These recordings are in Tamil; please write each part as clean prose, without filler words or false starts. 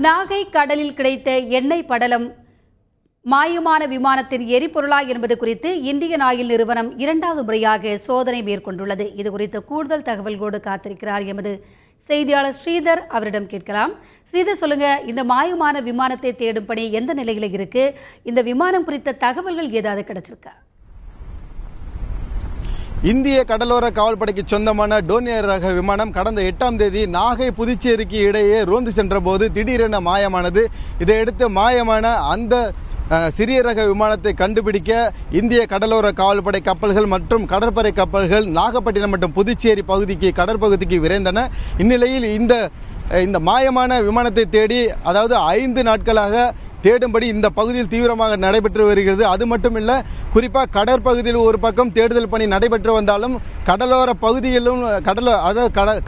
நாகை கடலில் கிடைத்த எண்ணெய் படலம் மாயமான விமானத்தின் எரிபொருளா என்பது குறித்து இந்தியன் ஆயில் நிறுவனம் இரண்டாவது முறையாக சோதனை மேற்கொண்டுள்ளது. இது குறித்த கூடுதல் தகவல்களோடு காத்திருக்கிறார் எமது செய்தியாளர் ஸ்ரீதர். அவரிடம் கேட்கலாம். ஸ்ரீதர், சொல்லுங்க, இந்த மாயமான விமானத்தை தேடும் பணி எந்த நிலையில் இருக்கு? இந்த விமானம் குறித்த தகவல்கள் ஏதாவது கிடைச்சிருக்கா? இந்திய கடலோர காவல்படைக்கு சொந்தமான டோனியர் ரக விமானம் கடந்த 8ஆம் தேதி நாகை புதுச்சேரிக்கு இடையே ரோந்து சென்ற போது திடீரென மாயமானது. இதையடுத்து மாயமான அந்த சிறிய ரக விமானத்தை கண்டுபிடிக்க இந்திய கடலோர காவல்படை கப்பல்கள் மற்றும் கடற்படை கப்பல்கள் நாகப்பட்டினம் மற்றும் புதுச்சேரி பகுதிக்கு கடற்பகுதிக்கு விரைந்தன. இந்நிலையில் இந்த மாயமான விமானத்தை தேடி, அதாவது 5 நாட்களாக தேடும்படி இந்த பகுதியில் தீவிரமாக நடைபெற்று வருகிறது. அது மட்டுமில்லை, குறிப்பாக கடற்பகுதியில் ஒரு பக்கம் தேடுதல் பணி நடைபெற்று வந்தாலும் கடலோர பகுதியிலும்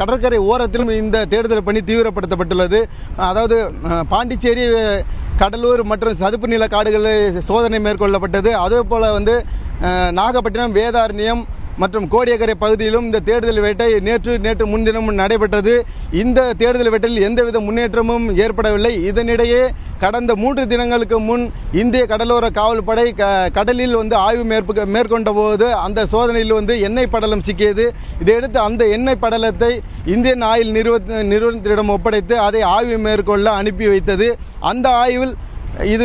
கடற்கரை ஓரத்திலும் இந்த தேடுதல் பணி தீவிரப்படுத்தப்பட்டுள்ளது. அதாவது பாண்டிச்சேரி, கடலூர் மற்றும் சதுப்பு நில காடுகளில் சோதனை மேற்கொள்ளப்பட்டது. அதே போல் நாகப்பட்டினம், வேதாரண்யம் மற்றும் கோடியக்கரை பகுதியிலும் இந்த தேடுதல் வேட்டை நேற்று முன்தினமும் நடைபெற்றது. இந்த தேடுதல் வேட்டையில் எந்தவித முன்னேற்றமும் ஏற்படவில்லை. இதனிடையே கடந்த 3 தினங்களுக்கு முன் இந்திய கடலோர காவல்படை கடலில் ஆய்வு மேற்கொண்ட போது அந்த சோதனையில் எண்ணெய் படலம் சிக்கியது. இதையடுத்து அந்த எண்ணெய் படலத்தை இந்தியன் ஆயில் நிறுவனத்திடம் ஒப்படைத்து அதை ஆய்வு மேற்கொள்ள அனுப்பி வைத்தது. அந்த ஆய்வில் இது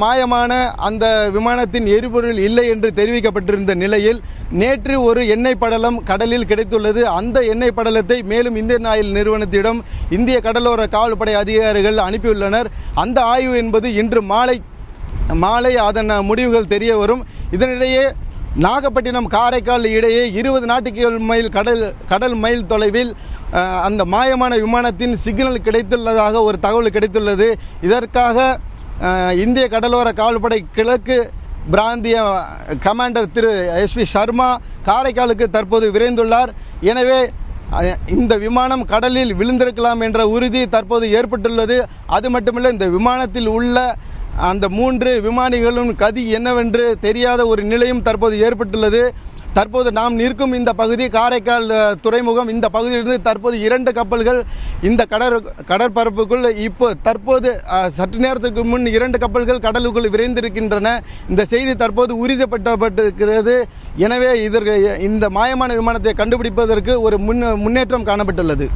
மாயமான அந்த விமானத்தின் எரிபொருள் இல்லை என்று தெரிவிக்கப்பட்டிருந்த நிலையில் நேற்று ஒரு எண்ணெய் படலம் கடலில் கிடைத்துள்ளது. அந்த எண்ணெய் படலத்தை மேலும் இந்தியன் ஆயில் நிறுவனத்திடம் இந்திய கடலோர காவல்படை அதிகாரிகள் அனுப்பியுள்ளனர். அந்த ஆய்வு என்பது இன்று மாலை அதன் முடிவுகள் தெரிய வரும். இதனிடையே நாகப்பட்டினம், காரைக்கால் இடையே 20 நாட்டிக்கல் மைல் கடல் மைல் தொலைவில் அந்த மாயமான விமானத்தின் சிக்னல் கிடைத்துள்ளதாக ஒரு தகவல் கிடைத்துள்ளது. இதற்காக இந்திய கடலோர காவல்படை கிழக்கு பிராந்திய கமாண்டர் திரு SP சர்மா காரைக்காலுக்கு தற்போது விரைந்துள்ளார். எனவே இந்த விமானம் கடலில் விழுந்திருக்கலாம் என்ற உறுதி தற்போது ஏற்பட்டுள்ளது. அது மட்டுமில்லை, இந்த விமானத்தில் உள்ள அந்த 3 விமானிகளும் கதி என்னவென்று தெரியாத ஒரு நிலையும் தற்போது ஏற்பட்டுள்ளது. தற்போது நாம் நிற்கும் இந்த பகுதி காரைக்கால் துறைமுகம். இந்த பகுதியிலிருந்து தற்போது 2 கப்பல்கள் இந்த கடற்பரப்புக்குள் தற்போது சற்று நேரத்துக்கு முன் 2 கப்பல்கள் கடலுக்குள் விரைந்திருக்கின்றன. இந்த செய்தி தற்போது உறுதிப்படுத்தப்பட்டிருக்கிறது. எனவே இந்த மாயமான விமானத்தை கண்டுபிடிப்பதற்கு ஒரு முன்னேற்றம் காணப்பட்டுள்ளது.